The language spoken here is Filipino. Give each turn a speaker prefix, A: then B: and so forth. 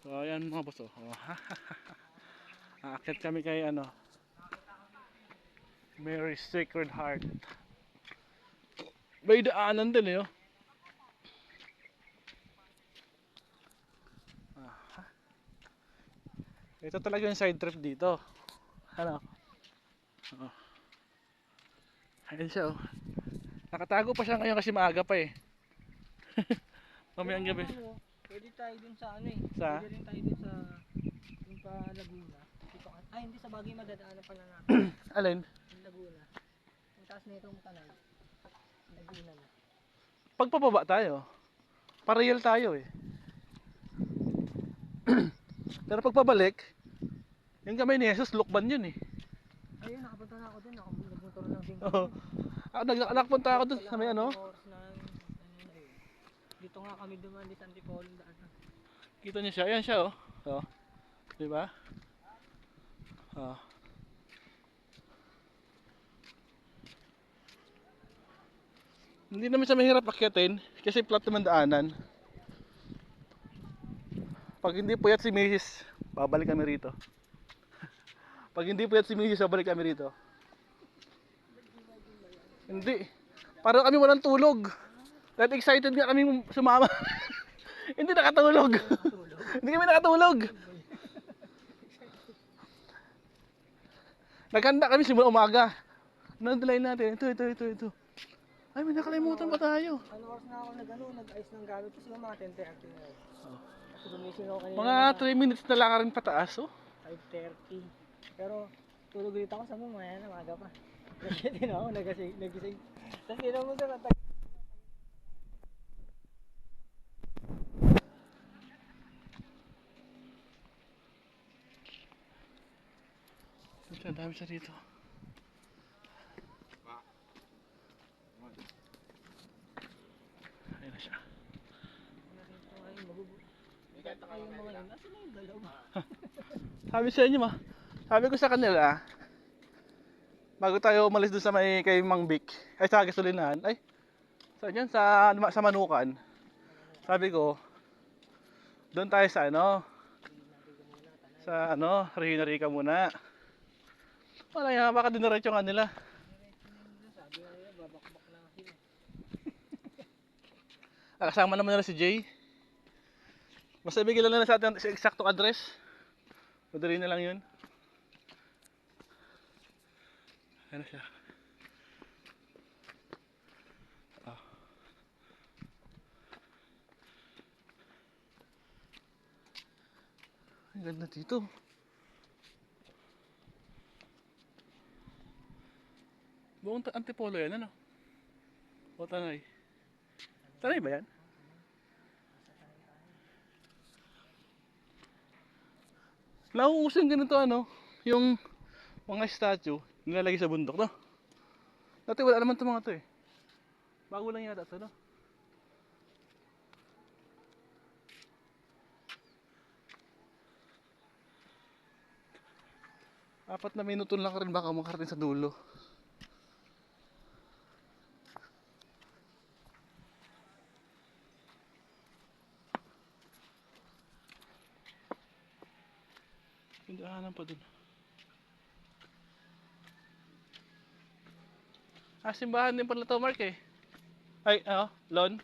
A: So ayan mga boss oh. Aakyat kami kay ano, Mary's Sacred Heart. May daanan din eh oh. Ito talaga yung side trip dito. Ano? Oh. Ayan siya oh. Nakatago pa siya ngayon kasi maaga pa eh. Mamayang gabi.
B: Pwede tayo dun sa ano eh.
A: Sa?
B: Pwede rin tayo dun sa yung pa Laguna. Dito, ay hindi, sa Bagay madadaanan pala natin.
A: Alin?
B: Yung Laguna. Yung taas na itong kanal. Laguna na.
A: Pagpababa tayo. Parehel tayo eh. Pero pagpabalik, yung kamay ni Jesus, lukban yun eh.
B: Ayun, nakapunta na ako dun. Nagmotor lang din.
A: Oo. Nakapunta ako dun sa may ano.
B: Dito nga kami dumali sa Antipolo daan.
A: Kita niyo siya, ayan siya oh. Oh. 'Di ba? Oh. Hindi naman siya mahirap akyatin kasi flat naman daanan. Pag hindi puyat si Mrs., babalik kami rito. Pag hindi puyat si Mrs., babalik kami rito. Hindi. Parang kami walang tulog. Dahil excited nga kami sumama. Hindi nakatulog. Hindi kami nakatulog. Naghanda kami simula umaga. Nandalay natin. Ito. Ay, may nakalimutan pa tayo.
B: Ano oras na ako nag-ayos ng gamit kasi mga 10:30 na. Kasi gumising ako kanina.
A: Mga 3 minutes na lang rin pataas, oh.
B: 5:30. Pero tulog ulit ako sa mamaya na maga pa. Kasi din ako nagising. Tapos ginawa mo doon.
A: Ang dami siya dito. Ayun na siya.
B: Kata kayo mga yun. Nasaan na yung dalawa?
A: Sabi sa inyo ma. Sabi ko sa kanila, bago tayo umalis doon sa may kay Mang Vic, ay sa gasolinahan, ay saan yan? Sa Manukan. Sabi ko, doon tayo sa ano, sa ano, Rihina Rica muna. Wala yan, baka diniretso nga nila.
B: Sabi nga nila, babakbak na sila.
A: Kasama naman nila si Jay. Basta bigyan lang nila sa atin sa eksaktong address. Madali na lang yun. Ano siya? Oh. Ang ganda dito. Buong Antipolo yan, ano? O Tanay? Tanay ba yan? Nauuso yung ganito ano, yung mga statue, nilalagay sa bundok, no? Dati wala naman itong mga to eh. Bago lang yata ito, no? Apat na minuto lang ka rin baka makarating sa dulo. Pindahanan pa dun. Simbahan din pala to, Mark eh. Ay, Lon.